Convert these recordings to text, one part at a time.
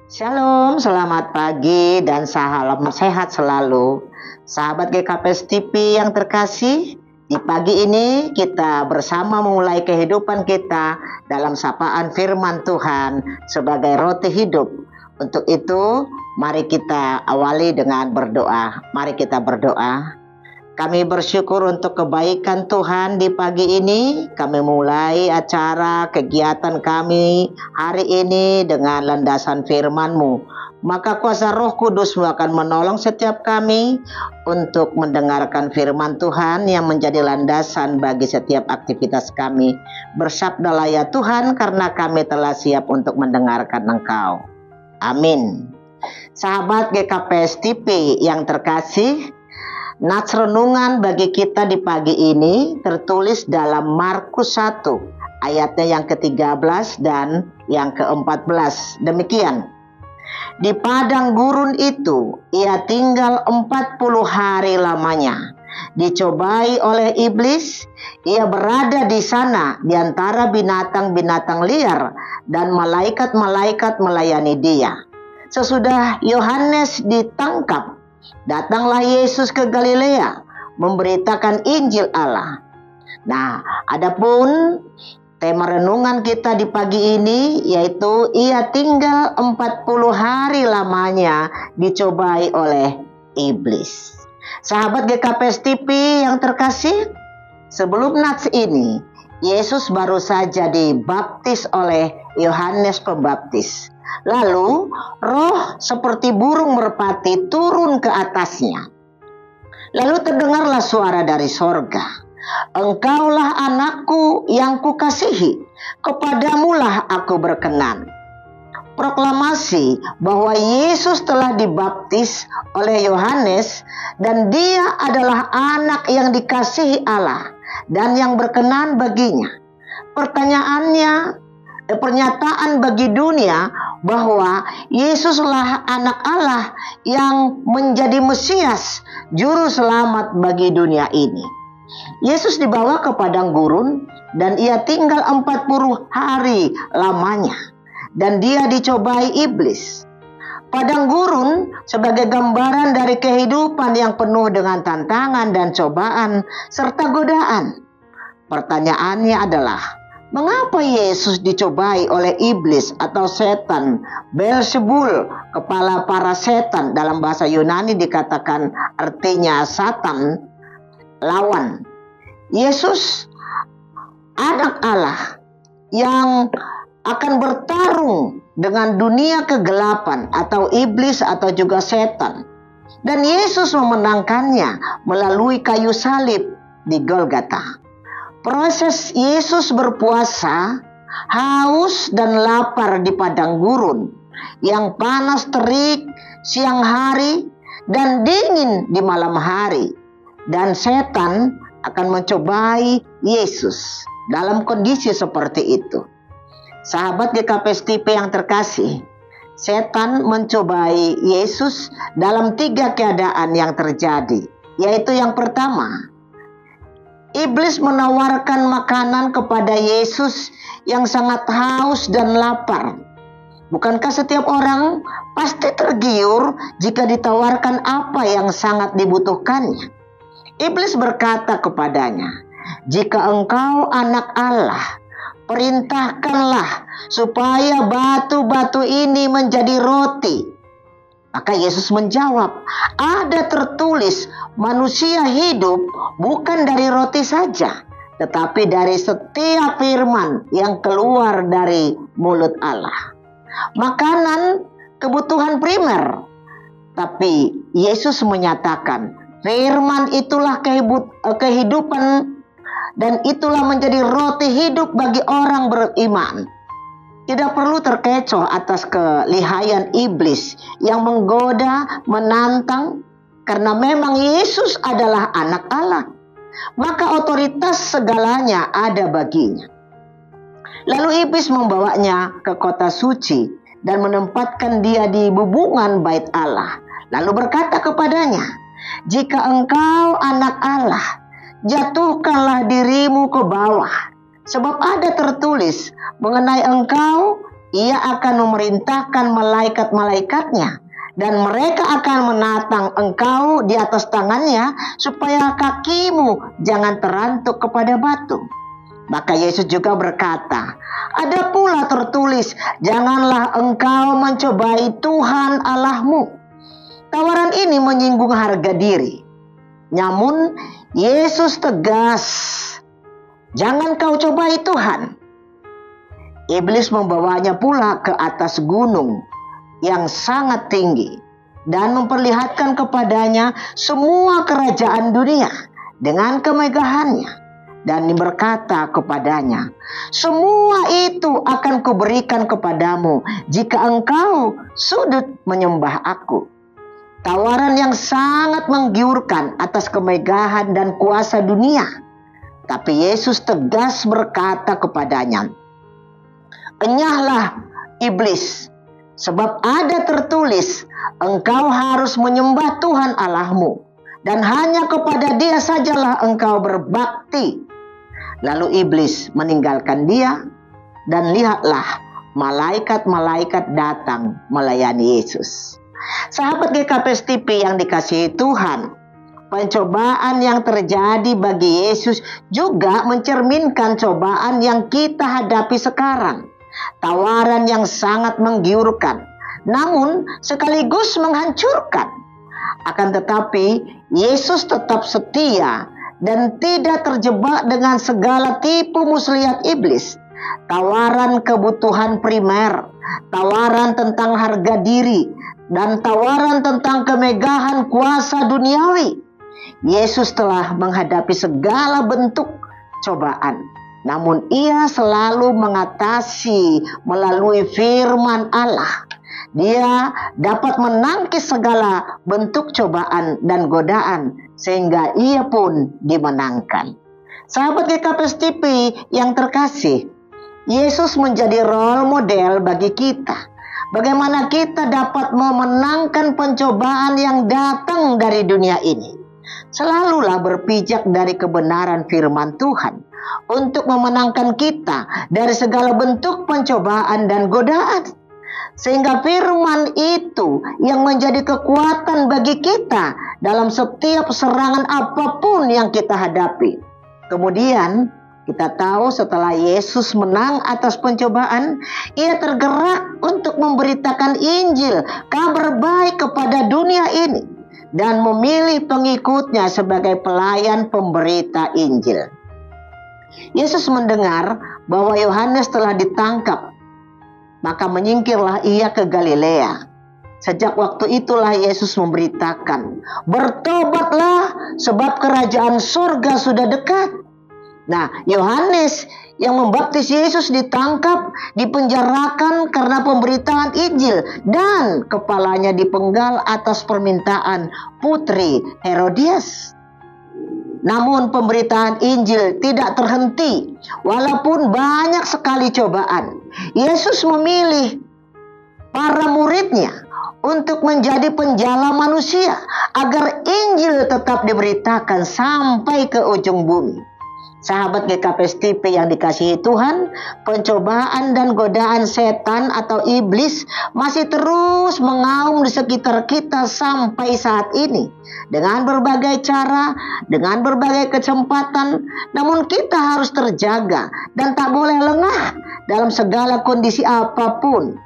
Shalom, selamat pagi dan salam sehat selalu. Sahabat GKPS TV yang terkasih, di pagi ini kita bersama memulai kehidupan kita dalam sapaan firman Tuhan sebagai roti hidup. Untuk itu, mari kita awali dengan berdoa. Mari kita berdoa. Kami bersyukur untuk kebaikan Tuhan di pagi ini. Kami mulai acara kegiatan kami hari ini dengan landasan firman-Mu. Maka kuasa Roh Kudus-Mu akan menolong setiap kami untuk mendengarkan firman Tuhan yang menjadi landasan bagi setiap aktivitas kami. Bersabdalah ya Tuhan, karena kami telah siap untuk mendengarkan Engkau. Amin. Sahabat GKPS TV yang terkasih, nats renungan bagi kita di pagi ini tertulis dalam Markus 1 ayatnya yang ke-13 dan yang ke-14. Demikian. Di padang gurun itu ia tinggal 40 hari lamanya. Dicobai oleh iblis, ia berada di sana di antara binatang-binatang liar dan malaikat-malaikat melayani dia. Sesudah Yohanes ditangkap, datanglah Yesus ke Galilea memberitakan Injil Allah. Nah, adapun tema renungan kita di pagi ini yaitu ia tinggal 40 hari lamanya dicobai oleh iblis. Sahabat GKPS TV yang terkasih, sebelum nats ini Yesus baru saja dibaptis oleh Yohanes Pembaptis. Lalu roh seperti burung merpati turun ke atasnya. Lalu terdengarlah suara dari sorga. Engkaulah anakku yang kukasihi, kepadamulah aku berkenan. Proklamasi bahwa Yesus telah dibaptis oleh Yohanes dan dia adalah anak yang dikasihi Allah dan yang berkenan baginya. Pernyataan bagi dunia bahwa Yesuslah anak Allah yang menjadi Mesias, juru selamat bagi dunia ini. Yesus dibawa ke padang gurun dan ia tinggal 40 hari lamanya dan dia dicobai iblis. Padang gurun sebagai gambaran dari kehidupan yang penuh dengan tantangan dan cobaan serta godaan. Pertanyaannya adalah, mengapa Yesus dicobai oleh iblis atau setan, Beelzebul, kepala para setan? Dalam bahasa Yunani dikatakan artinya Satan, lawan. Yesus anak Allah yang akan bertarung dengan dunia kegelapan atau iblis atau juga setan. Dan Yesus memenangkannya melalui kayu salib di Golgota. Proses Yesus berpuasa, haus dan lapar di padang gurun yang panas terik siang hari dan dingin di malam hari. Dan setan akan mencobai Yesus dalam kondisi seperti itu. Sahabat GKPS TV yang terkasih, setan mencobai Yesus dalam 3 keadaan yang terjadi. Yaitu yang pertama, iblis menawarkan makanan kepada Yesus yang sangat haus dan lapar. Bukankah setiap orang pasti tergiur jika ditawarkan apa yang sangat dibutuhkannya? Iblis berkata kepadanya, jika engkau anak Allah, perintahkanlah supaya batu-batu ini menjadi roti. Maka Yesus menjawab, ada tertulis manusia hidup bukan dari roti saja, tetapi dari setiap firman yang keluar dari mulut Allah. Makanan kebutuhan primer. Tapi Yesus menyatakan, firman itulah kehidupan dan itulah menjadi roti hidup bagi orang beriman. Tidak perlu terkecoh atas kelihayan iblis yang menggoda, menantang, karena memang Yesus adalah anak Allah. Maka otoritas segalanya ada baginya. Lalu iblis membawanya ke kota suci dan menempatkan dia di bubungan bait Allah. Lalu berkata kepadanya, jika engkau anak Allah, jatuhkanlah dirimu ke bawah. Sebab ada tertulis mengenai engkau, Ia akan memerintahkan malaikat-malaikatnya, dan mereka akan menatang engkau di atas tangannya, supaya kakimu jangan terantuk kepada batu. Maka Yesus juga berkata, ada pula tertulis, janganlah engkau mencobai Tuhan Allahmu. Tawaran ini menyinggung harga diri. Namun Yesus tegas, jangan kau cobai Tuhan. Iblis membawanya pula ke atas gunung yang sangat tinggi dan memperlihatkan kepadanya semua kerajaan dunia dengan kemegahannya. Dan berkata kepadanya, semua itu akan kuberikan kepadamu jika engkau sudut menyembah aku. Tawaran yang sangat menggiurkan atas kemegahan dan kuasa dunia. Tapi Yesus tegas berkata kepadanya, enyahlah iblis, sebab ada tertulis, engkau harus menyembah Tuhan Allahmu, dan hanya kepada Dia sajalah engkau berbakti. Lalu iblis meninggalkan dia, dan lihatlah malaikat-malaikat datang melayani Yesus. Sahabat GKP TV yang dikasihi Tuhan, pencobaan yang terjadi bagi Yesus juga mencerminkan cobaan yang kita hadapi sekarang. Tawaran yang sangat menggiurkan, namun sekaligus menghancurkan. Akan tetapi Yesus tetap setia dan tidak terjebak dengan segala tipu muslihat iblis. Tawaran kebutuhan primer, tawaran tentang harga diri, dan tawaran tentang kemegahan kuasa duniawi. Yesus telah menghadapi segala bentuk cobaan, namun Ia selalu mengatasi melalui firman Allah. Dia dapat menangkis segala bentuk cobaan dan godaan, sehingga Ia pun dimenangkan. Sahabat GKP TV yang terkasih, Yesus menjadi role model bagi kita. Bagaimana kita dapat memenangkan pencobaan yang datang dari dunia ini. Selalulah berpijak dari kebenaran firman Tuhan untuk memenangkan kita dari segala bentuk pencobaan dan godaan. Sehingga firman itu yang menjadi kekuatan bagi kita dalam setiap serangan apapun yang kita hadapi. Kemudian kita tahu setelah Yesus menang atas pencobaan, Ia tergerak untuk memberitakan Injil, kabar baik kepada dunia ini, dan memilih pengikutnya sebagai pelayan pemberita Injil. Yesus mendengar bahwa Yohanes telah ditangkap, maka menyingkirlah Ia ke Galilea. Sejak waktu itulah Yesus memberitakan, bertobatlah sebab kerajaan surga sudah dekat. Nah, Yohanes yang membaptis Yesus ditangkap, dipenjarakan karena pemberitaan Injil, dan kepalanya dipenggal atas permintaan putri Herodias. Namun pemberitaan Injil tidak terhenti, walaupun banyak sekali cobaan. Yesus memilih para muridnya untuk menjadi penjala manusia, agar Injil tetap diberitakan sampai ke ujung bumi. Sahabat GKP TV yang dikasihi Tuhan, pencobaan dan godaan setan atau iblis masih terus mengaum di sekitar kita sampai saat ini. Dengan berbagai cara, dengan berbagai kesempatan, namun kita harus terjaga dan tak boleh lengah dalam segala kondisi apapun.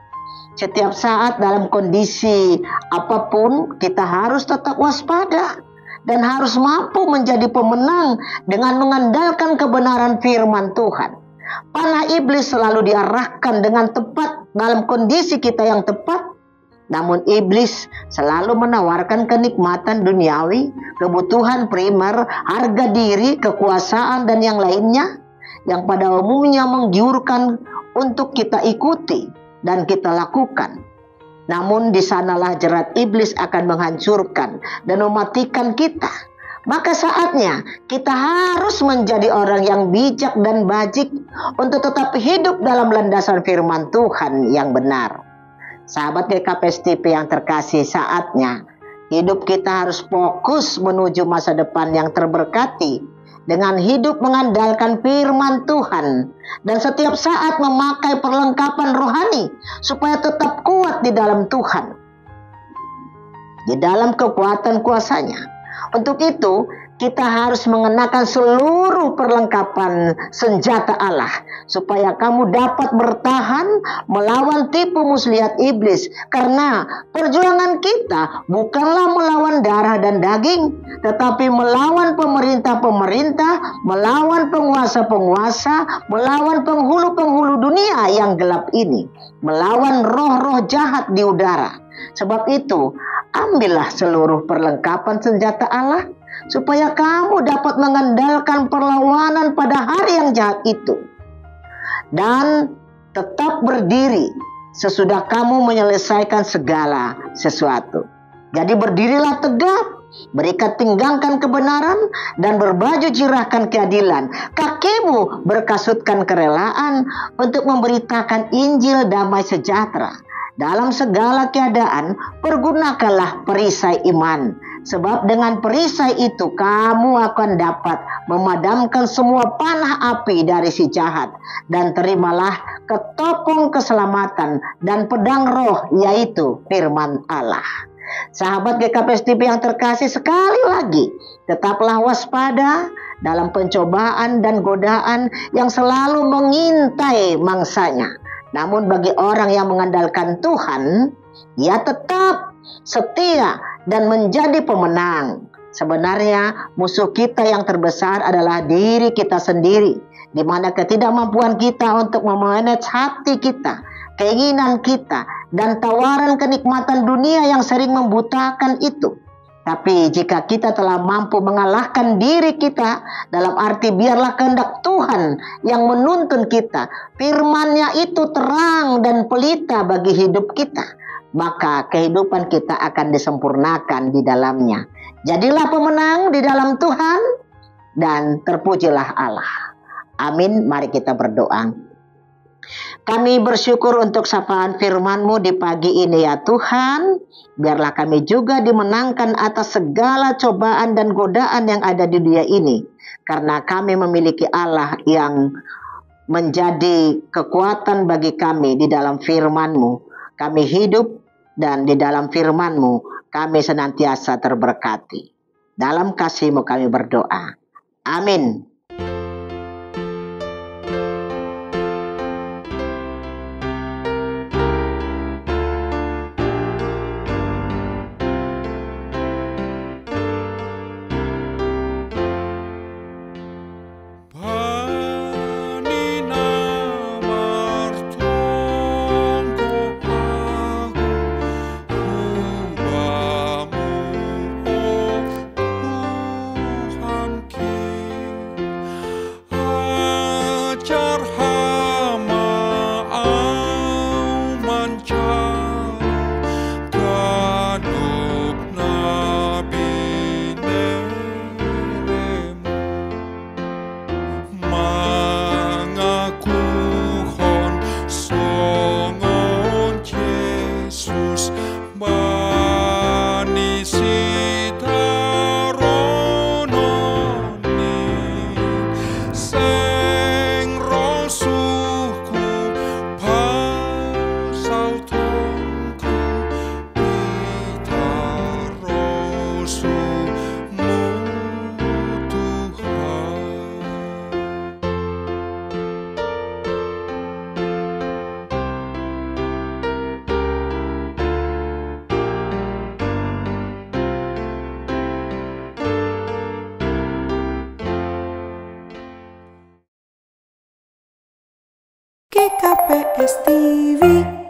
Setiap saat dalam kondisi apapun, kita harus tetap waspada dan harus mampu menjadi pemenang dengan mengandalkan kebenaran firman Tuhan. Panah iblis selalu diarahkan dengan tepat dalam kondisi kita yang tepat. Namun iblis selalu menawarkan kenikmatan duniawi, kebutuhan primer, harga diri, kekuasaan, dan yang lainnya, yang pada umumnya menggiurkan untuk kita ikuti dan kita lakukan. Namun di sanalah jerat iblis akan menghancurkan dan mematikan kita. Maka saatnya kita harus menjadi orang yang bijak dan bajik untuk tetap hidup dalam landasan firman Tuhan yang benar. Sahabat GKP TV yang terkasih, saatnya hidup kita harus fokus menuju masa depan yang terberkati dengan hidup mengandalkan firman Tuhan dan setiap saat memakai perlengkapan rohani supaya tetap kuat di dalam Tuhan, di dalam kekuatan kuasa-Nya. Untuk itu, kita harus mengenakan seluruh perlengkapan senjata Allah supaya kamu dapat bertahan melawan tipu muslihat iblis. Karena perjuangan kita bukanlah melawan darah dan daging, tetapi melawan pemerintah-pemerintah, melawan penguasa-penguasa, melawan penghulu-penghulu dunia yang gelap ini, melawan roh-roh jahat di udara. Sebab itu, ambillah seluruh perlengkapan senjata Allah supaya kamu dapat mengandalkan perlawanan pada hari yang jahat itu dan tetap berdiri sesudah kamu menyelesaikan segala sesuatu. Jadi berdirilah tegap, berikat pinggangkan kebenaran, dan berbaju jirahkan keadilan. Kakimu berkasutkan kerelaan untuk memberitakan Injil damai sejahtera. Dalam segala keadaan, pergunakanlah perisai iman. Sebab dengan perisai itu kamu akan dapat memadamkan semua panah api dari si jahat. Dan terimalah ketopong keselamatan dan pedang roh, yaitu firman Allah. Sahabat GKPS TV yang terkasih, sekali lagi tetaplah waspada dalam pencobaan dan godaan yang selalu mengintai mangsanya. Namun bagi orang yang mengandalkan Tuhan, ia tetap setia dan menjadi pemenang. Sebenarnya musuh kita yang terbesar adalah diri kita sendiri, di mana ketidakmampuan kita untuk memanage hati kita, keinginan kita, dan tawaran kenikmatan dunia yang sering membutakan itu. Tapi jika kita telah mampu mengalahkan diri kita, dalam arti biarlah kehendak Tuhan yang menuntun kita, firman-Nya itu terang dan pelita bagi hidup kita, maka kehidupan kita akan disempurnakan di dalamnya. Jadilah pemenang di dalam Tuhan dan terpujilah Allah. Amin. Mari kita berdoa. Kami bersyukur untuk sapaan firman-Mu di pagi ini ya Tuhan. Biarlah kami juga dimenangkan atas segala cobaan dan godaan yang ada di dunia ini. Karena kami memiliki Allah yang menjadi kekuatan bagi kami di dalam firman-Mu. Kami hidup dan di dalam firman-Mu kami senantiasa terberkati. Dalam kasih-Mu kami berdoa. Amin. GKPS TV.